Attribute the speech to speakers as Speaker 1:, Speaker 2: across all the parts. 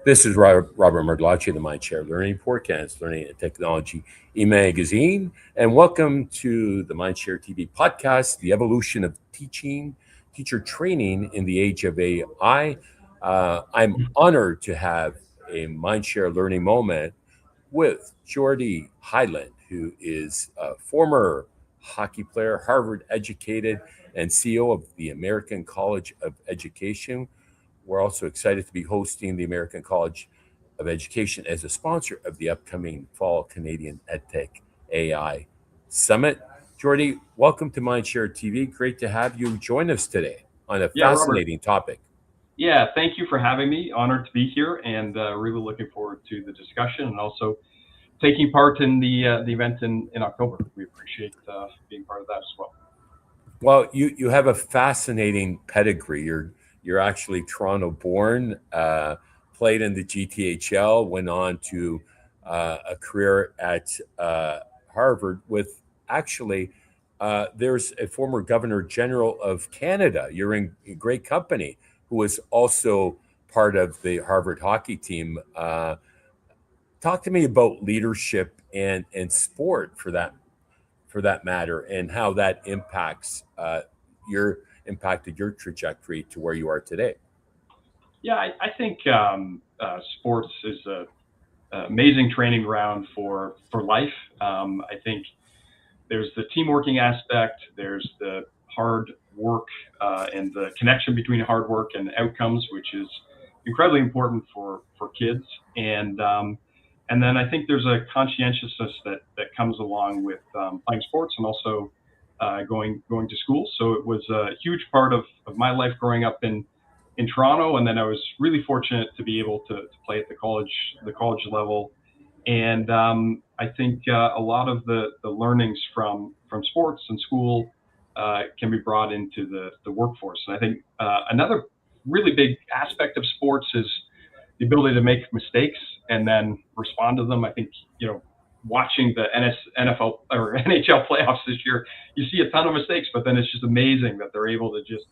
Speaker 1: This is Robert Merdlacci, the MindShare Learning Forecast, Learning and Technology e-magazine, and welcome to the MindShare TV podcast, The Evolution of Teacher Training in the Age of AI. I'm honored to have a MindShare Learning Moment with Geordie Hyland, who is a former hockey player, Harvard educated, and CEO of the American College of Education. We're also excited to be hosting the American College of Education as a sponsor of the upcoming Fall Canadian EdTech AI Summit. Jordy, welcome to Mindshare TV. Great to have you join us today on a
Speaker 2: Yeah, Robert.
Speaker 1: fascinating topic.
Speaker 2: Yeah, thank you for having me. Honored to be here, and really looking forward to the discussion and also taking part in the event in October. We appreciate being part of that as well.
Speaker 1: Well, you have a fascinating pedigree. You're actually Toronto born, played in the GTHL, went on to a career at Harvard with actually. There's a former Governor General of Canada. You're in great company, who was also part of the Harvard hockey team. Talk to me about leadership and sport for that matter, and how that your impacted your trajectory to where you are today.
Speaker 2: Yeah, I think sports is a amazing training ground for life. I think there's the team working aspect. There's the hard work and the connection between hard work and outcomes, which is incredibly important for kids. And then I think there's a conscientiousness that comes along with playing sports and also going to school. So it was a huge part of my life growing up in Toronto, and then I was really fortunate to be able to play at the college level. And I think a lot of the learnings from sports and school can be brought into the workforce. And I think another really big aspect of sports is the ability to make mistakes and then respond to them. I think watching the NFL or NHL playoffs this year, you see a ton of mistakes, but then it's just amazing that they're able to just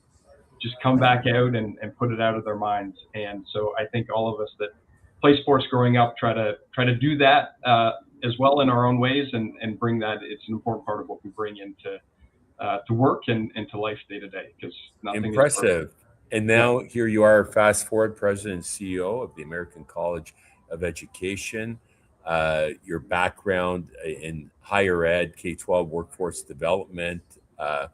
Speaker 2: come back out and put it out of their minds. And so I think all of us that play sports growing up try to do that as well in our own ways and bring that. It's an important part of what we bring into to work and to life day to day because nothing is perfect.
Speaker 1: Impressive. And
Speaker 2: Yeah.
Speaker 1: now here you are, fast forward, president and CEO of the American College of Education. Your background in higher ed, K-12 workforce development. Uh,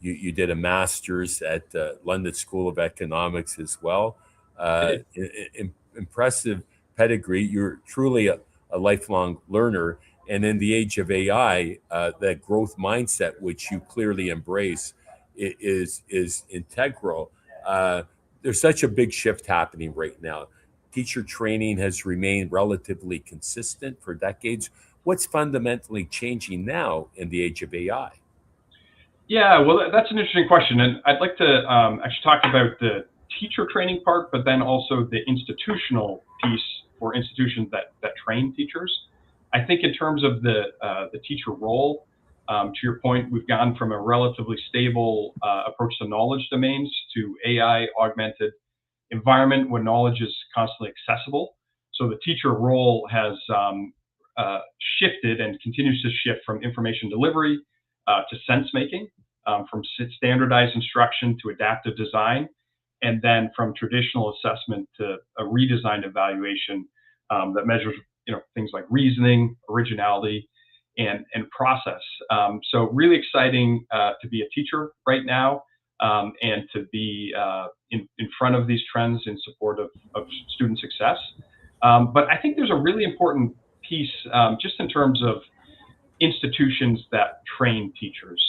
Speaker 1: you did a master's at the London School of Economics as well.
Speaker 2: I
Speaker 1: Uh,
Speaker 2: did.
Speaker 1: Impressive pedigree. You're truly a lifelong learner. And in the age of AI, that growth mindset, which you clearly embrace, is integral. Uh, there's such a big shift happening right now. Teacher training has remained relatively consistent for decades. What's fundamentally changing now in the age of AI?
Speaker 2: Yeah, well, that's an interesting question, and I'd like to actually talk about the teacher training part, but then also the institutional piece for institutions that train teachers. I think in terms of the teacher role, to your point, we've gone from a relatively stable approach to knowledge domains to AI augmented environment when knowledge is constantly accessible. So the teacher role has uh, shifted and continues to shift from information delivery to sense making, from standardized instruction to adaptive design, and then from traditional assessment to a redesigned evaluation that measures things like reasoning, originality, and process. So really exciting to be a teacher right now and to be in front of these trends in support of student success. But I think there's a really important piece just in terms of institutions that train teachers.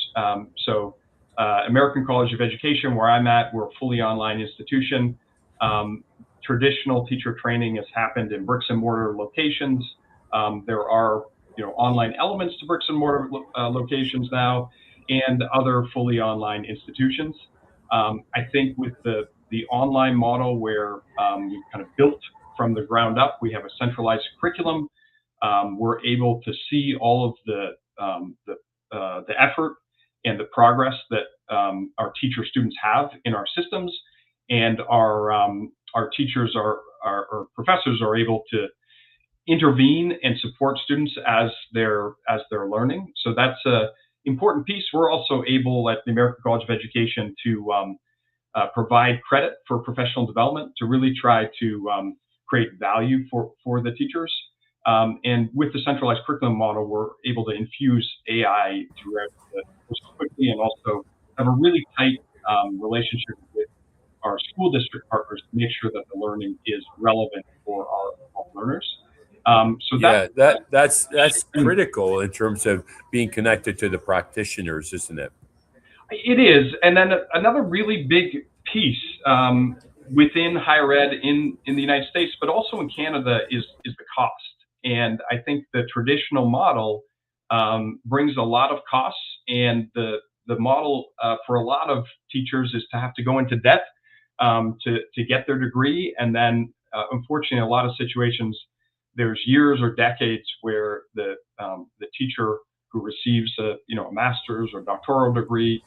Speaker 2: American College of Education, where I'm at, we're a fully online institution. Um, Traditional teacher training has happened in bricks and mortar locations. There are online elements to bricks and mortar locations now, and other fully online institutions. I think with the online model where we've kind of built from the ground up, we have a centralized curriculum. We're able to see all of the effort and the progress that our teacher students have in our systems, and our teachers or professors are able to intervene and support students as they're learning. So that's a important piece. We're also able at the American College of Education to provide credit for professional development to really try to create value for the teachers. And with the centralized curriculum model, we're able to infuse AI throughout the course quickly, and also have a really tight relationship with our school district partners to make sure that the learning is relevant for our learners. So
Speaker 1: Yeah, that's critical in terms of being connected to the practitioners, isn't it?
Speaker 2: it is. And then another really big piece within higher ed in the United States, but also in Canada, is the cost. And I think the traditional model brings a lot of costs, and the model for a lot of teachers is to have to go into debt to get their degree, and then unfortunately, in a lot of situations, there's years or decades where the teacher who receives a master's or doctoral degree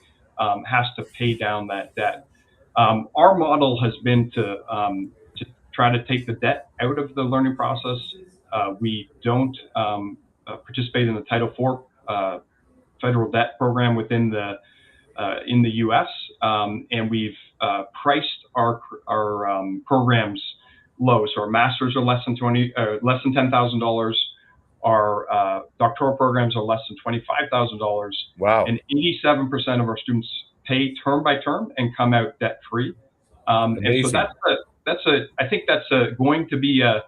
Speaker 2: has to pay down that debt. Our model has been to try to take the debt out of the learning process. We don't participate in the Title IV federal debt program within the in the U.S. And we've priced our programs low. So our masters are less than $10,000. Our doctoral programs are less than $25,000.
Speaker 1: Wow.
Speaker 2: And 87% of our students pay term by term and come out debt free. And so I think that's going to be a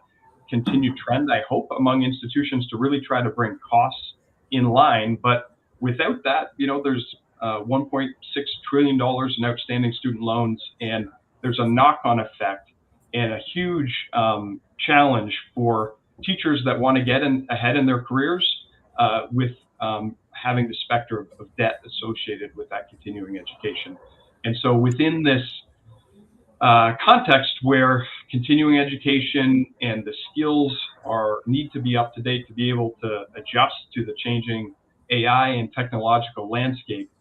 Speaker 2: continued trend, I hope, among institutions to really try to bring costs in line. But without that, there's $1.6 trillion in outstanding student loans, and there's a knock-on effect and a huge challenge for teachers that want to get ahead in their careers with having the specter of debt associated with that continuing education. And so within this context where continuing education and the skills need to be up to date to be able to adjust to the changing AI and technological landscape,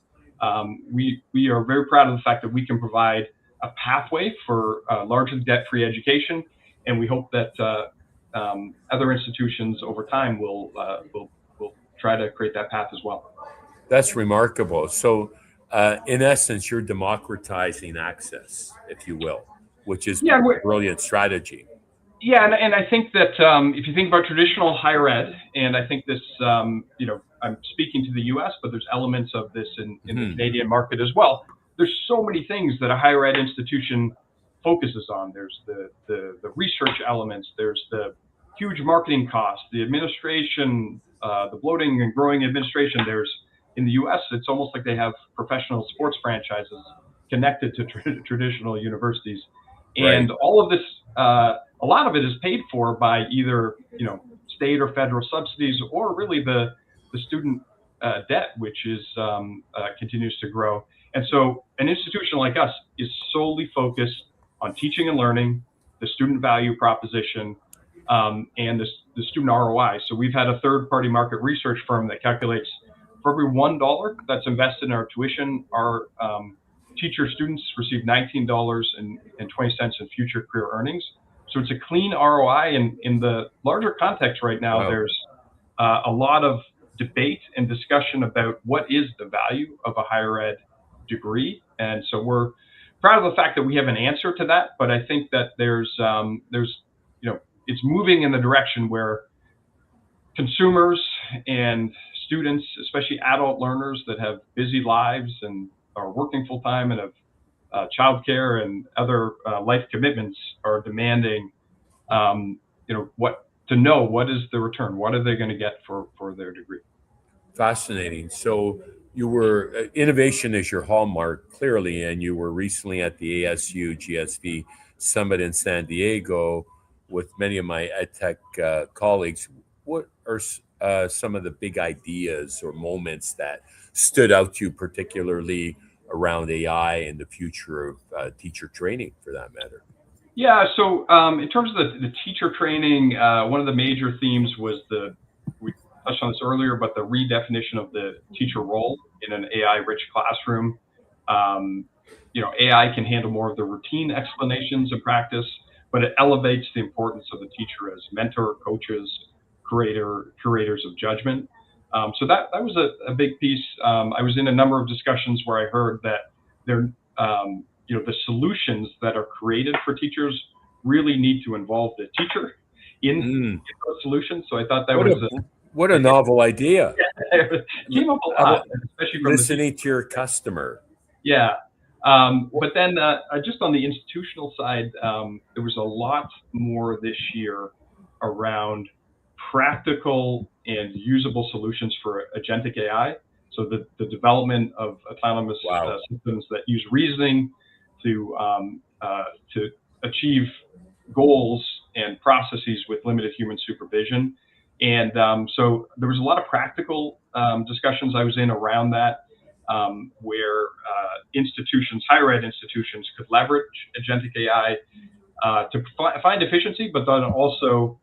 Speaker 2: we are very proud of the fact that we can provide a pathway for largely debt-free education, and we hope that other institutions over time will try to create that path as well.
Speaker 1: That's remarkable. So, in essence, you're democratizing access, if you will, which is a brilliant strategy.
Speaker 2: Yeah, and I think that if you think about traditional higher ed, and I think this, I'm speaking to the U.S., but there's elements of this in the Canadian market as well. There's so many things that a higher ed institution focuses on. There's the research elements. There's the huge marketing costs, the administration, the bloating and growing administration. There's in the U.S., it's almost like they have professional sports franchises connected to traditional universities, and all of this. A lot of it is paid for by either state or federal subsidies, or really the student debt, which is continues to grow. And so an institution like us is solely focused on teaching and learning, the student value proposition, and the student ROI. So we've had a third-party market research firm that calculates for every $1 that's invested in our tuition, our teacher students receive $19.20 in future career earnings. So it's a clean ROI, and in the larger context right now, there's a lot of debate and discussion about what is the value of a higher ed degree. And so we're proud of the fact that we have an answer to that, but I think that there's it's moving in the direction where consumers and students, especially adult learners that have busy lives and are working full time and have childcare and other life commitments, are demanding, what is the return? What are they going to get for their degree?
Speaker 1: Fascinating. So innovation is your hallmark, clearly, and you were recently at the ASU GSV Summit in San Diego with many of my EdTech colleagues. What are some of the big ideas or moments that stood out to you, particularly around AI and the future of teacher training, for that matter?
Speaker 2: Yeah, so in terms of the teacher training, one of the major themes was we touched on this earlier, but the redefinition of the teacher role in an AI-rich classroom. AI can handle more of the routine explanations in practice, but it elevates the importance of the teacher as mentor, coaches, curators of judgment. So that was a big piece. I was in a number of discussions where I heard that there, the solutions that are created for teachers really need to involve the teacher in those solutions. So I thought that was
Speaker 1: what a novel idea.
Speaker 2: Came up a lot, especially from
Speaker 1: listening to your customer.
Speaker 2: Yeah. But then just on the institutional side, there was a lot more this year around practical and usable solutions for agentic AI. So the development of autonomous systems that use reasoning to achieve goals and processes with limited human supervision. And so there was a lot of practical discussions I was in around that, where institutions, higher ed institutions, could leverage agentic AI to find efficiency, but then also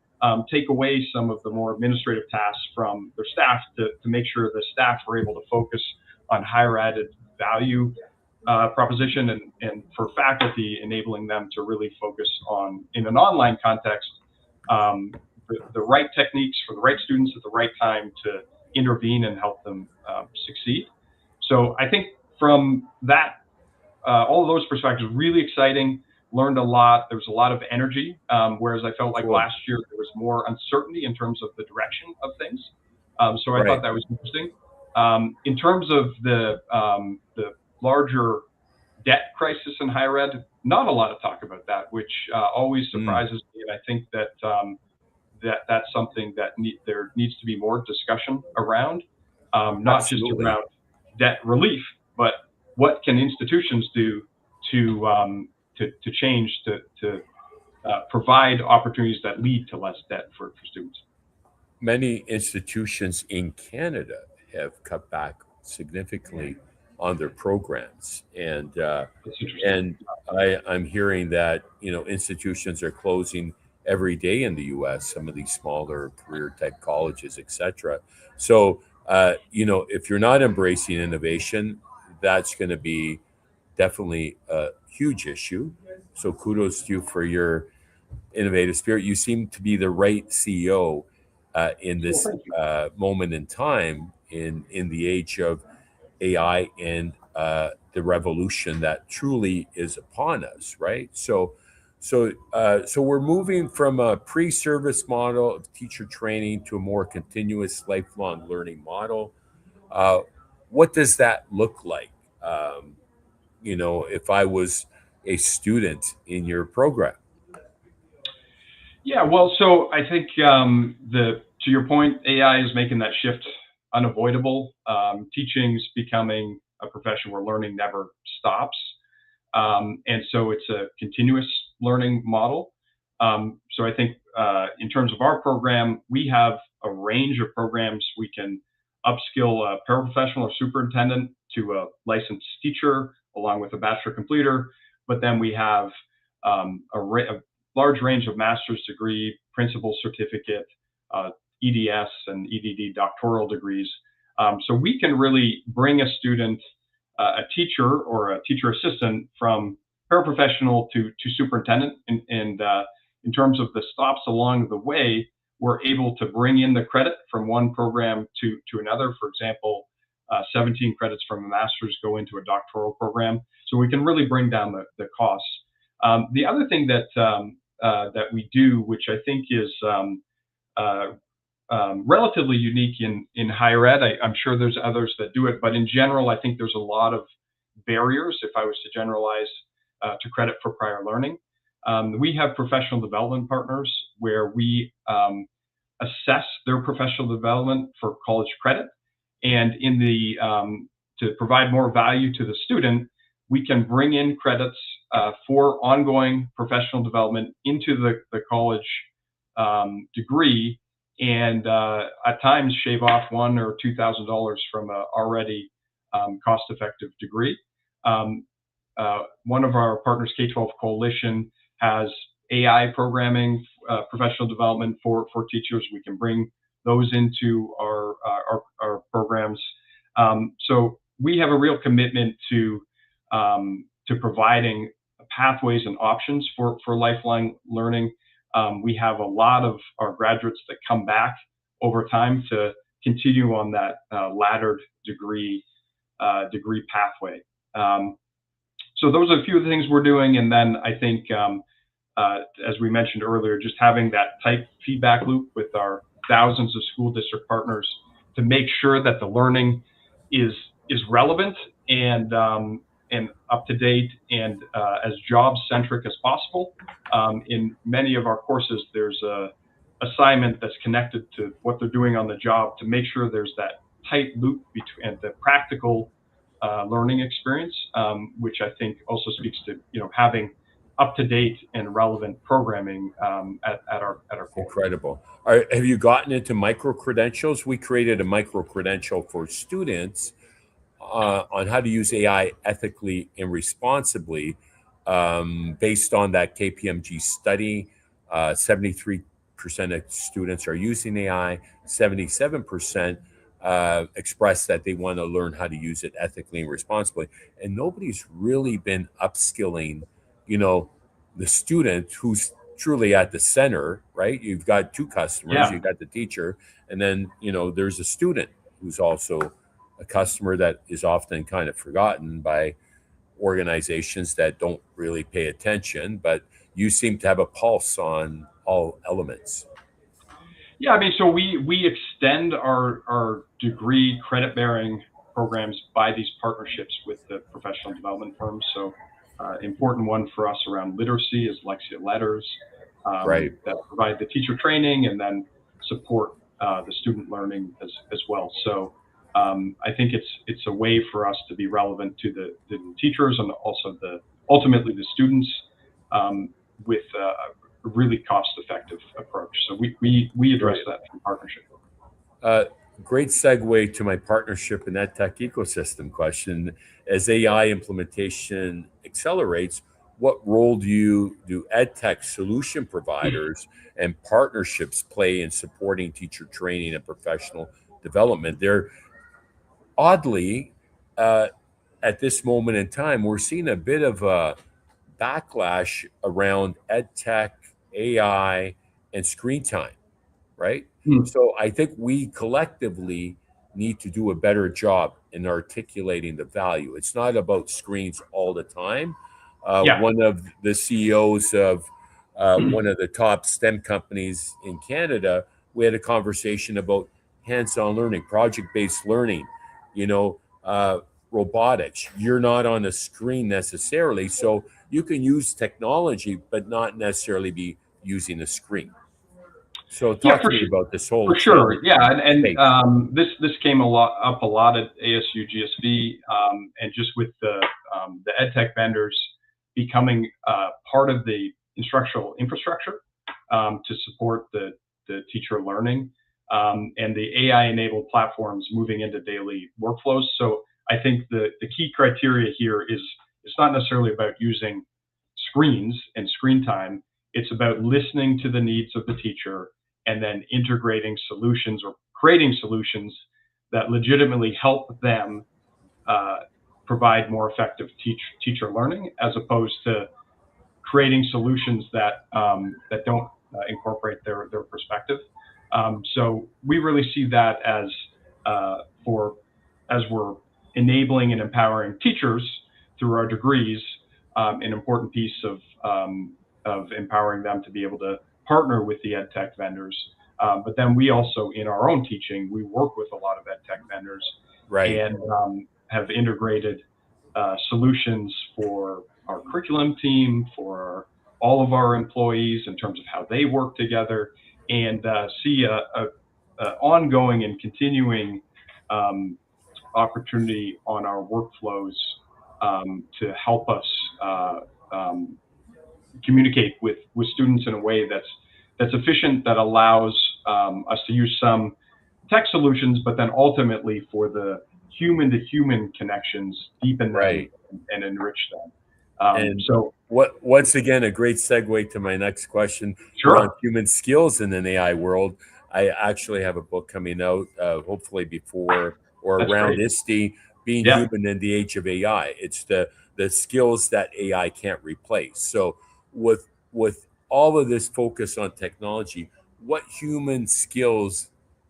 Speaker 2: take away some of the more administrative tasks from their staff to make sure the staff were able to focus on higher added value proposition, and for faculty, enabling them to really focus on, in an online context, the right techniques for the right students at the right time to intervene and help them succeed. So I think from that, all of those perspectives, really exciting, learned a lot. There was a lot of energy, whereas I felt like last year there was more uncertainty in terms of the direction of things. So I thought that was interesting. In terms of the larger debt crisis in higher ed, not a lot of talk about that, which always surprises me. And I think that that's something that there needs to be more discussion around, not just around debt relief, but what can institutions do to change, to provide opportunities that lead to less debt for students.
Speaker 1: Many institutions in Canada have cut back significantly on their programs, and I'm hearing that institutions are closing every day in the U.S. Some of these smaller career type colleges, etc. So if you're not embracing innovation, that's going to be definitely a huge issue. So kudos to you for your innovative spirit. You seem to be the right CEO in this moment in time, in the age of AI and the revolution that truly is upon us, right? So we're moving from a pre-service model of teacher training to a more continuous lifelong learning model. What does that look like? If I was a student in your program?
Speaker 2: Yeah, well, so I think to your point, AI is making that shift unavoidable. Teaching's becoming a profession where learning never stops, and so it's a continuous learning model. So I think in terms of our program, we have a range of programs. We can upskill a paraprofessional or superintendent to a licensed teacher, along with a bachelor completer. But then we have a large range of master's degree, principal certificate, EDS and EDD doctoral degrees. So we can really bring a student, a teacher or a teacher assistant, from paraprofessional to superintendent. And in terms of the stops along the way, we're able to bring in the credit from one program to another. For example, 17 credits from a master's go into a doctoral program. So we can really bring down the costs. The other thing that we do, which I think is relatively unique in higher ed, I'm sure there's others that do it, but in general, I think there's a lot of barriers, if I was to generalize, to credit for prior learning. We have professional development partners where we assess their professional development for college credit, and to provide more value to the student, we can bring in credits for ongoing professional development into the college degree, and at times shave off $1,000 or $2,000 from a already cost-effective degree. One of our partners, K-12 Coalition, has AI programming, professional development for teachers. We can bring those into our programs. So we have a real commitment to providing a pathways and options for lifelong learning. We have a lot of our graduates that come back over time to continue on that laddered degree pathway. So those are a few of the things we're doing. And then I think, as we mentioned earlier, just having that tight feedback loop with our thousands of school district partners to make sure that the learning is relevant and up to date and as job centric as possible. In many of our courses, there's a assignment that's connected to what they're doing on the job to make sure there's that tight loop between the practical learning experience, which I think also speaks to having up-to-date and relevant programming at our core.
Speaker 1: Incredible. Have you gotten into micro-credentials? We created a micro-credential for students on how to use AI ethically and responsibly based on that KPMG study. 73% of students are using AI, 77% express that they want to learn how to use it ethically and responsibly. And nobody's really been upskilling, the student who's truly at the center, right? You've got two customers, you've got the teacher, and then, there's a student who's also a customer that is often kind of forgotten by organizations that don't really pay attention, but you seem to have a pulse on all elements.
Speaker 2: Yeah, I mean, so we extend our degree credit-bearing programs by these partnerships with the professional development firms. So important one for us around literacy is Lexia Letters that provide the teacher training and then support the student learning as well. So I think it's a way for us to be relevant to the teachers and also ultimately the students with a really cost-effective approach. So we address that through partnership.
Speaker 1: Great segue to my partnership in EdTech ecosystem question. As AI implementation accelerates, what role do EdTech solution providers and partnerships play in supporting teacher training and professional development? They're oddly, at this moment in time, we're seeing a bit of a backlash around EdTech, AI, and screen time, right? So I think we collectively need to do a better job in articulating the value. It's not about screens all the time. One of the CEOs of one of the top STEM companies in Canada, we had a conversation about hands-on learning, project-based learning, robotics. You're not on a screen necessarily, so you can use technology, but not necessarily be using a screen. So talk to me about this whole.
Speaker 2: For sure, yeah, and this came up a lot at ASU GSV, and just with the EdTech vendors becoming part of the instructional infrastructure to support the teacher learning, and the AI-enabled platforms moving into daily workflows. So I think the key criteria here is it's not necessarily about using screens and screen time. It's about listening to the needs of the teacher and then integrating solutions or creating solutions that legitimately help them provide more effective teacher learning, as opposed to creating solutions that don't incorporate their perspective. So we really see that as we're enabling and empowering teachers through our degrees, an important piece of empowering them to be able to partner with the EdTech vendors. But then we also, in our own teaching, we work with a lot of EdTech vendors and have integrated solutions for our curriculum team, for all of our employees in terms of how they work together, and see a ongoing and continuing opportunity on our workflows to help us communicate with students in a way that's efficient, that allows us to use some tech solutions, but then ultimately for the human-to-human connections, deepen them and enrich them.
Speaker 1: And so, once again, a great segue to my next question around human skills in an AI world. I actually have a book coming out, hopefully before or around ISTE, Being Human in the Age of AI. It's the the skills that AI can't replace. So with all of this focus on technology, what human skills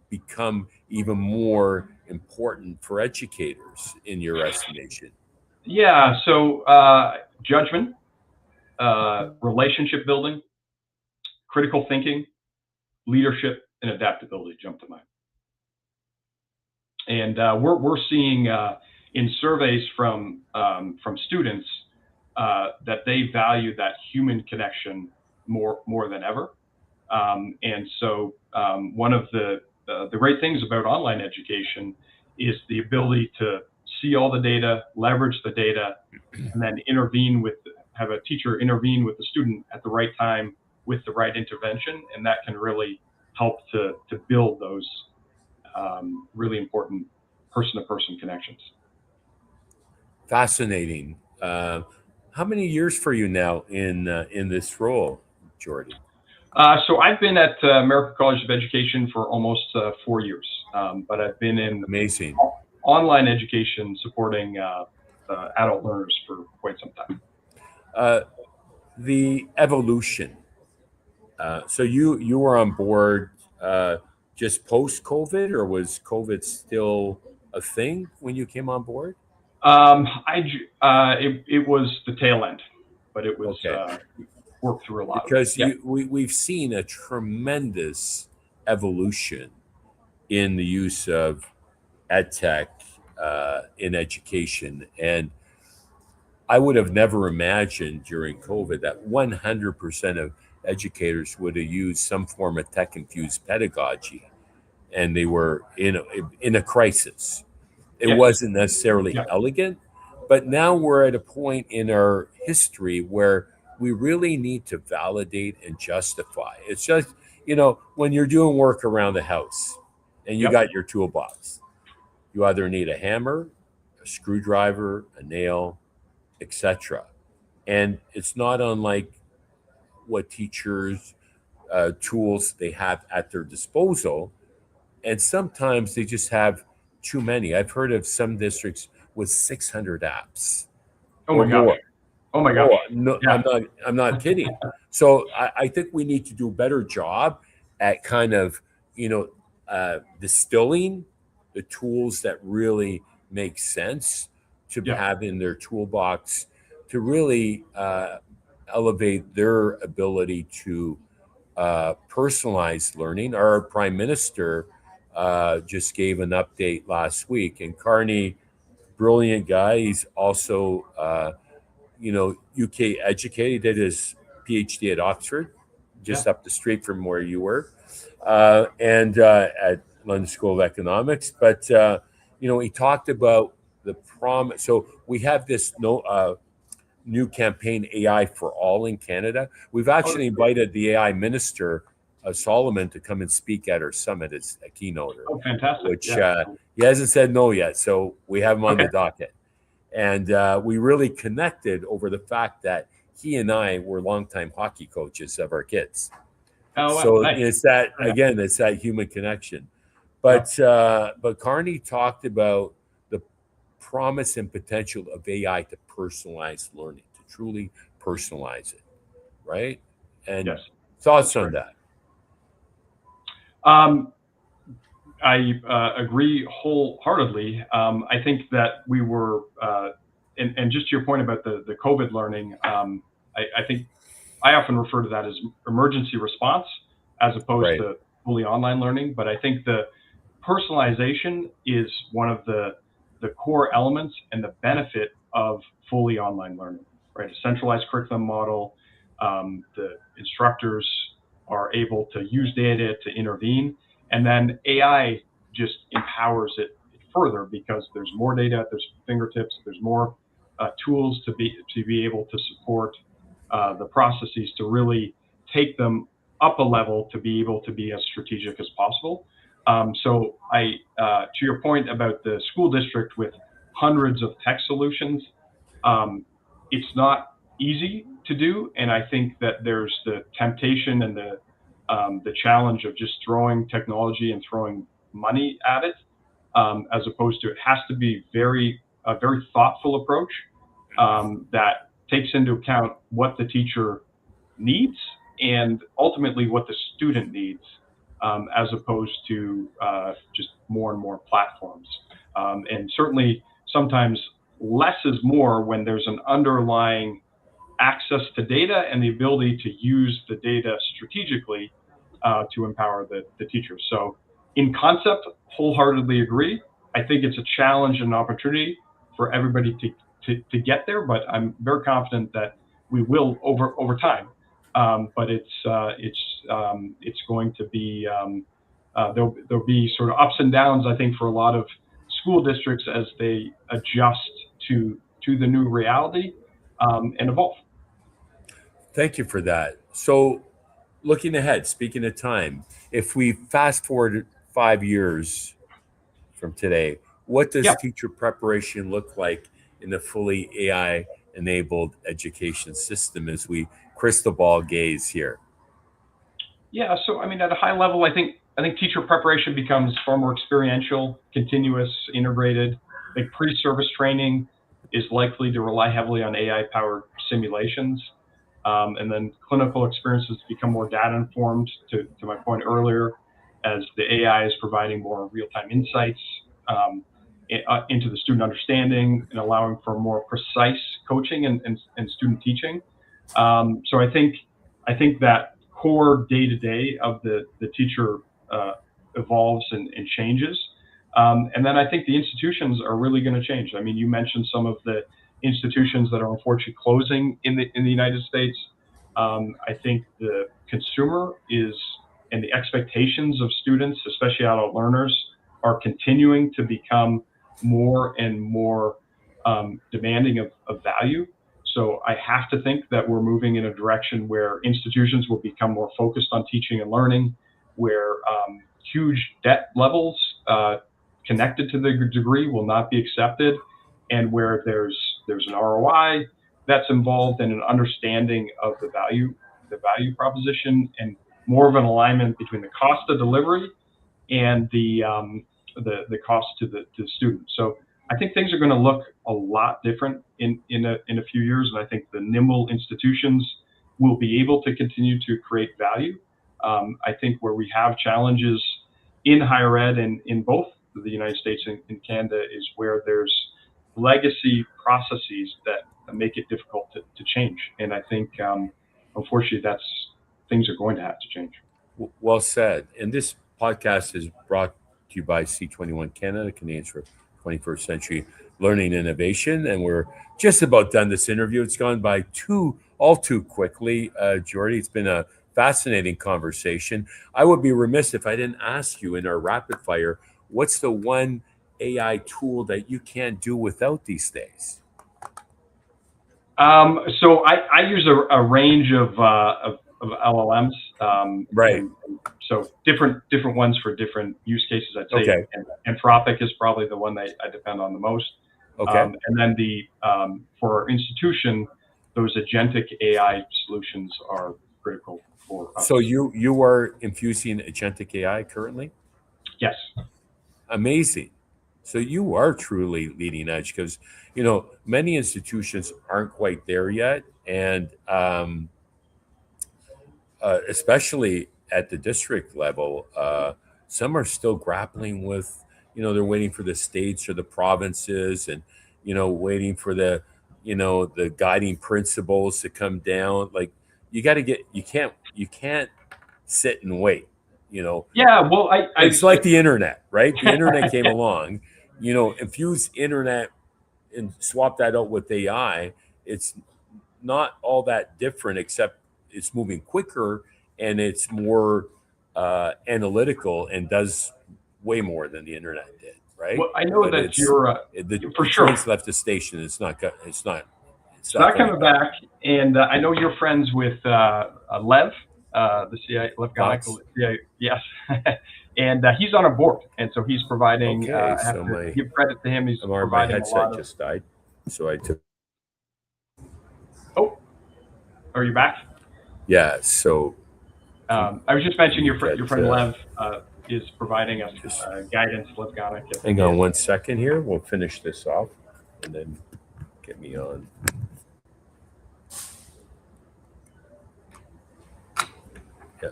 Speaker 1: become even more important for educators in your estimation?
Speaker 2: Yeah. So judgment, relationship building, critical thinking, leadership, and adaptability jump to mind. And we're seeing in surveys from students that they value that human connection more than ever. And so one of the great things about online education is the ability to see all the data, leverage the data, and then have a teacher intervene with the student at the right time with the right intervention, and that can really help to build those really important person-to-person connections.
Speaker 1: Fascinating. How many years for you now in this role, Geordie?
Speaker 2: So I've been at American College of Education for almost 4 years, but I've been in
Speaker 1: Amazing.
Speaker 2: online education supporting adult learners for quite some time.
Speaker 1: The evolution. So you were on board just post COVID, or was COVID still a thing when you came on board?
Speaker 2: It was the tail end, but it was
Speaker 1: Okay.
Speaker 2: worked through a lot
Speaker 1: Because
Speaker 2: of it.
Speaker 1: we've seen a tremendous evolution in the use of ed tech in education. And I would have never imagined during COVID that 100% of educators would have used some form of tech infused pedagogy, and they were in a crisis. It
Speaker 2: Yes.
Speaker 1: wasn't necessarily
Speaker 2: Yeah.
Speaker 1: elegant, but now we're at a point in our history where we really need to validate and justify. It's just, when you're doing work around the house and you
Speaker 2: Yep.
Speaker 1: got your toolbox, you either need a hammer, a screwdriver, a nail, etc. And it's not unlike what teachers tools they have at their disposal, and sometimes they just have too many. I've heard of some districts with 600 apps
Speaker 2: Oh
Speaker 1: or
Speaker 2: my gosh.
Speaker 1: more.
Speaker 2: Oh my
Speaker 1: Oh
Speaker 2: gosh.
Speaker 1: no,
Speaker 2: Yeah.
Speaker 1: I'm not kidding. So I think we need to do a better job at kind of distilling the tools that really make sense to
Speaker 2: Yeah.
Speaker 1: have in their toolbox to really elevate their ability to personalized learning. Our prime minister just gave an update last week, and Carney, brilliant guy. He's also, UK educated. He did his PhD at Oxford,
Speaker 2: Yeah.
Speaker 1: just up the street from where you were, and at London School of Economics. But he talked about the promise. So we have this new campaign, AI for All, in Canada. We've actually invited the AI minister, Solomon, to come and speak at our summit as a keynoter,
Speaker 2: Oh, fantastic.
Speaker 1: which
Speaker 2: Yeah.
Speaker 1: he hasn't said no yet. So we have him on
Speaker 2: Okay.
Speaker 1: the docket. And we really connected over the fact that he and I were longtime hockey coaches of our kids.
Speaker 2: Oh, wow.
Speaker 1: So
Speaker 2: Nice.
Speaker 1: it's that,
Speaker 2: Yeah.
Speaker 1: again, it's that human connection. But Carney talked about the promise and potential of AI to personalize learning, to truly personalize it, right? And
Speaker 2: Yes.
Speaker 1: thoughts
Speaker 2: That's
Speaker 1: on
Speaker 2: right.
Speaker 1: that?
Speaker 2: I agree wholeheartedly. I think that we were, and just to your point about the COVID learning, I think I often refer to that as emergency response as opposed
Speaker 1: Right.
Speaker 2: to fully online learning. But I think the personalization is one of the core elements and the benefit of fully online learning, right? A centralized curriculum model, the instructors are able to use data to intervene, and then AI just empowers it further because there's more data at their fingertips, there's more tools to be able to support the processes to really take them up a level to be able to be as strategic as possible. So to your point about the school district with hundreds of tech solutions, it's not easy to do, and I think that there's the temptation and the challenge of just throwing technology and throwing money at it, as opposed to it has to be a very thoughtful approach. that takes into account what the teacher needs and ultimately what the student needs, as opposed to just more and more platforms. And certainly sometimes less is more when there's an underlying access to data and the ability to use the data strategically to empower the teachers. So in concept, wholeheartedly agree. I think it's a challenge and an opportunity for everybody to get there, but I'm very confident that we will over time. But it's going to be there'll be sort of ups and downs, I think, for a lot of school districts as they adjust to the new reality and evolve.
Speaker 1: Thank you for that. So, looking ahead, speaking of time, if we fast forward 5 years from today, what does
Speaker 2: Yeah.
Speaker 1: teacher preparation look like in a fully AI enabled education system as we crystal ball gaze here?
Speaker 2: Yeah, so I mean, at a high level, I think teacher preparation becomes far more experiential, continuous, integrated. Like pre-service training is likely to rely heavily on AI-powered simulations, and then clinical experiences become more data-informed. To my point earlier, as the AI is providing more real-time insights into the student understanding and allowing for more precise coaching and student teaching. So I think that core day-to-day of the teacher evolves and changes. And then I think the institutions are really going to change. I mean, you mentioned some of the institutions that are unfortunately closing in the United States. I think the consumer and the expectations of students, especially adult learners, are continuing to become more and more demanding of value. So I have to think that we're moving in a direction where institutions will become more focused on teaching and learning, where huge debt levels connected to the degree will not be accepted, and where there's an ROI that's involved and an understanding of the value proposition, and more of an alignment between the cost of delivery and the cost to the student. So I think things are going to look a lot different in a few years, and I think the nimble institutions will be able to continue to create value. I think where we have challenges in higher ed and in both the United States and Canada is where there's legacy processes that make it difficult to change. And I think, unfortunately, things are going to have to change.
Speaker 1: Well said. And this podcast is brought to you by C21 Canada, Canadians for 21st Century Learning Innovation. And we're just about done this interview. It's gone by all too quickly, Geordie. It's been a fascinating conversation. I would be remiss if I didn't ask you in our rapid fire, what's the one AI tool that you can't do without these days?
Speaker 2: So I use a range of LLMs.
Speaker 1: Right.
Speaker 2: So different ones for different use cases, I'd say.
Speaker 1: Okay.
Speaker 2: And Anthropic is probably the one that I depend on the most.
Speaker 1: Okay.
Speaker 2: And then for our institution, those agentic AI solutions are critical for us.
Speaker 1: So you are infusing agentic AI currently?
Speaker 2: Yes.
Speaker 1: Amazing. So you are truly leading edge, because many institutions aren't quite there yet, and especially at the district level, some are still grappling with, they're waiting for the states or the provinces, and waiting for the guiding principles to come down. Like you can't sit and wait.
Speaker 2: Yeah, well,
Speaker 1: it's like the internet, right? The internet came along, infuse internet and swap that out with AI. It's not all that different, except it's moving quicker and it's more analytical and does way more than the internet did, right?
Speaker 2: Well, I know that you're for sure.
Speaker 1: Train's left the station. It's not
Speaker 2: coming back. And I know you're friends with Lev. The CI, Lev Ganek, yes, and he's on a board, and so he's providing. I have to give credit to him. He's providing
Speaker 1: my headset just died, so I took.
Speaker 2: Oh, are you back?
Speaker 1: Yeah. So
Speaker 2: I was just mentioning your friend Lev is providing us guidance. Lev Ganek.
Speaker 1: Hang on 1 second here. We'll finish this off, and then Get me on. Yeah.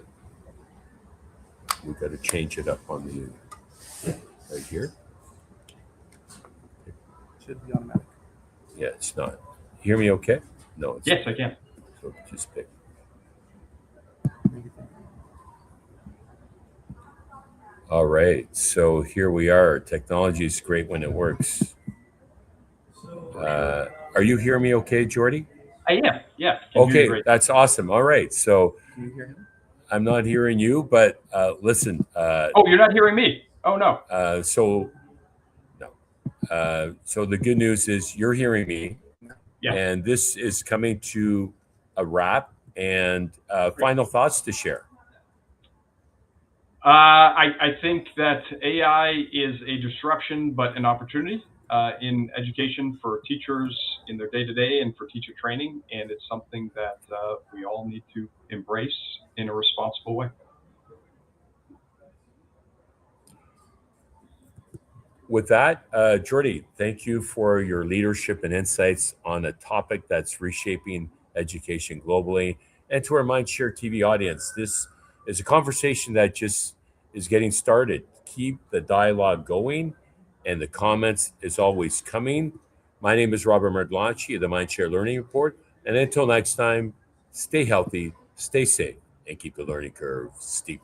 Speaker 1: We got to change it up on the right here.
Speaker 3: Should be automatic.
Speaker 1: Yeah, it's not. You hear me okay? No, it's
Speaker 2: Yes, I can.
Speaker 1: So just pick. All right. So here we are. Technology is great when it works. Are you hearing me okay, Geordie?
Speaker 2: I am. Yeah. Can hear you
Speaker 1: Okay,
Speaker 2: great.
Speaker 1: that's awesome. All right. So
Speaker 3: Can you hear him?
Speaker 1: I'm not hearing you, but listen.
Speaker 2: Oh, you're not hearing me. Oh, no.
Speaker 1: So the good news is you're hearing me,
Speaker 2: Yes.
Speaker 1: and this is coming to a wrap. And final thoughts to share.
Speaker 2: I think that AI is a disruption, but an opportunity in education for teachers in their day-to-day and for teacher training. And it's something that we all need to embrace in a responsible way.
Speaker 1: With that, Geordie, thank you for your leadership and insights on a topic that's reshaping education globally. And to our MindShareTV audience, this is a conversation that just is getting started. Keep the dialogue going, and the comments is always coming. My name is Robert Merdlanchi of the MindShare Learning Report. And until next time, stay healthy, stay safe, and keep the learning curve steep.